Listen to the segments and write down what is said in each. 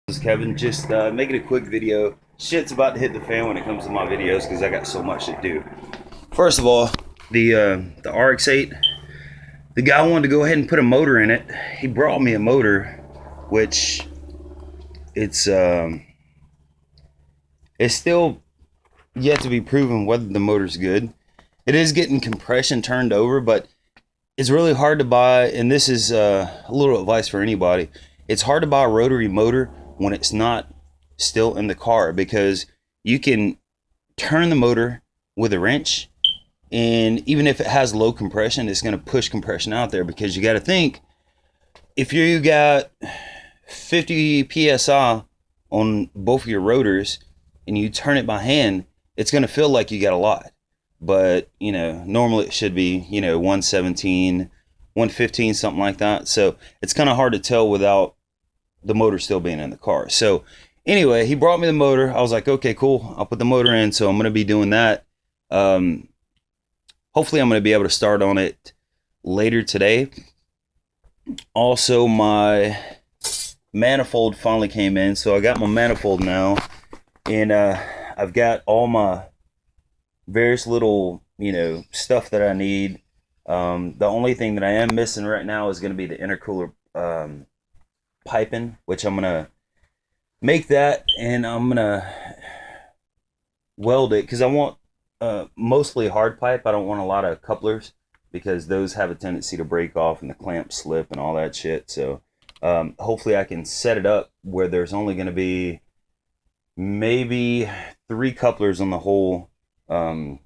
This is Kevin, just making a quick video. Shit's about to hit the fan when it comes to my videos because I got so much to do. First of all, the RX-8, the guy wanted to go ahead and put a motor in it. He brought me a motor, which it's still yet to be proven whether the motor's good. It is getting compression turned over, but it's really hard to buy. And this is a little advice for anybody. It's hard to buy a rotary motor when it's not still in the car, because you can turn the motor with a wrench, and even if it has low compression, it's going to push compression out there, because you got to think, if you got 50 psi on both of your rotors and you turn it by hand, it's going to feel like you got a lot, but normally it should be 117, 115, something like that. So it's kind of hard to tell without the motor still being in the car. So anyway, he brought me the motor. I was like, okay, cool, I'll put the motor in. So I'm going to be doing that. Hopefully I'm going to be able to start on it later today. Also, my manifold finally came in, so I got my manifold now, and I've got all my various little stuff that I need. The only thing that I am missing right now is going to be the intercooler piping, which I'm gonna make that, and I'm gonna weld it, because I want mostly hard pipe. I don't want a lot of couplers, because those have a tendency to break off and the clamps slip and all that shit. So hopefully I can set it up where there's only going to be maybe 3 couplers on the whole I'm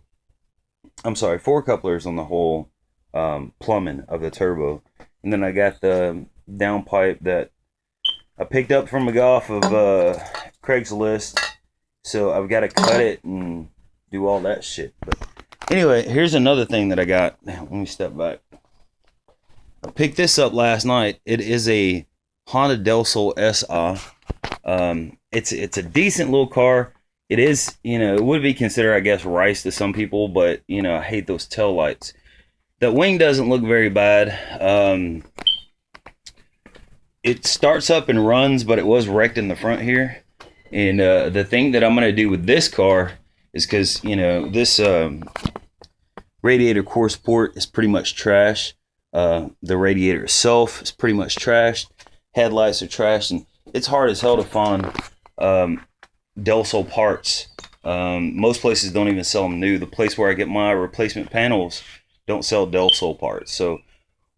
sorry, 4 couplers on the whole plumbing of the turbo. And then I got the downpipe that I picked up from a guy off of Craigslist, so I've got to cut it and do all that shit. But anyway, here's another thing that I got. Let me step back. I picked this up last night. It is a Honda Del Sol SI. It's a decent little car. It is, it would be considered, I guess, rice to some people, but I hate those tail lights. The wing doesn't look very bad. It starts up and runs, but it was wrecked in the front here. And the thing that I'm going to do with this car is, because, this radiator core support is pretty much trash. The radiator itself is pretty much trashed. Headlights are trashed, and it's hard as hell to find Del Sol parts. Most places don't even sell them new. The place where I get my replacement panels don't sell Del Sol parts. So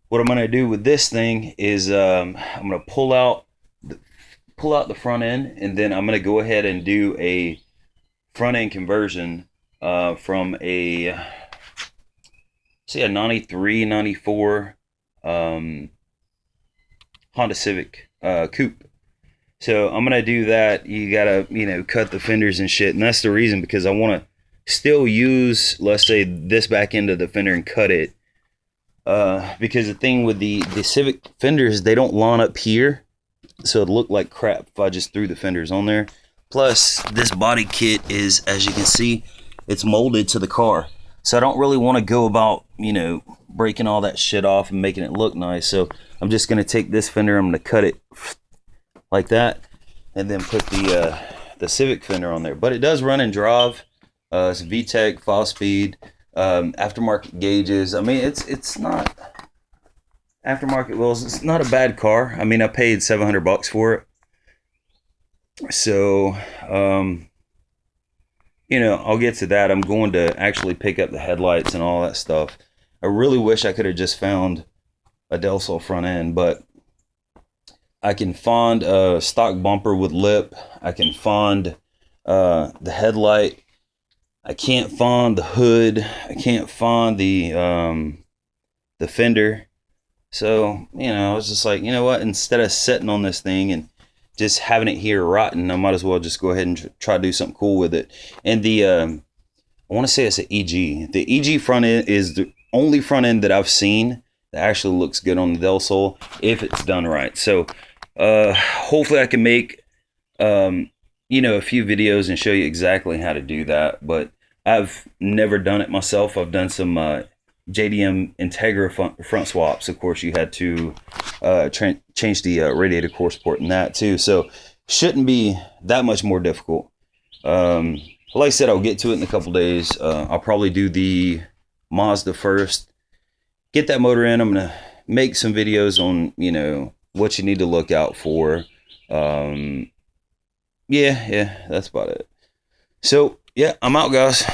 what I'm going to do with this thing is I'm going to pull out the front end, and then I'm going to go ahead and do a front end conversion from a 93, 94 Honda Civic coupe. So I'm going to do that. You got to cut the fenders and shit, and that's the reason, because I want to still use, let's say, this back end of the fender and cut it. Because the thing with the Civic fenders, they don't line up here, so it looked like crap if I just threw the fenders on there. Plus, this body kit is, as you can see, it's molded to the car, so I don't really want to go about breaking all that shit off and making it look nice. So I'm just going to take this fender, I'm going to cut it like that, and then put the Civic fender on there. But it does run and drive. It's VTEC 5-speed. Aftermarket gauges. I mean, it's not aftermarket wheels. It's not a bad car. I mean, I paid $700 for it. So, I'll get to that. I'm going to actually pick up the headlights and all that stuff. I really wish I could have just found a Del Sol front end, but I can find a stock bumper with lip. I can find the headlight. I can't find the hood. I can't find the fender. So, I was just like, you know what? Instead of sitting on this thing and just having it here rotten, I might as well just go ahead and try to do something cool with it. And the, I want to say it's an EG. The EG front end is the only front end that I've seen that actually looks good on the Del Sol, if it's done right. So, hopefully I can make, a few videos and show you exactly how to do that. But I've never done it myself. I've done some JDM Integra front swaps. Of course, you had to change the radiator core support in that too. So shouldn't be that much more difficult. Like I said, I'll get to it in a couple days. I'll probably do the Mazda first. Get that motor in. I'm gonna make some videos on, you know, what you need to look out for. Yeah, that's about it. So yeah, I'm out, guys.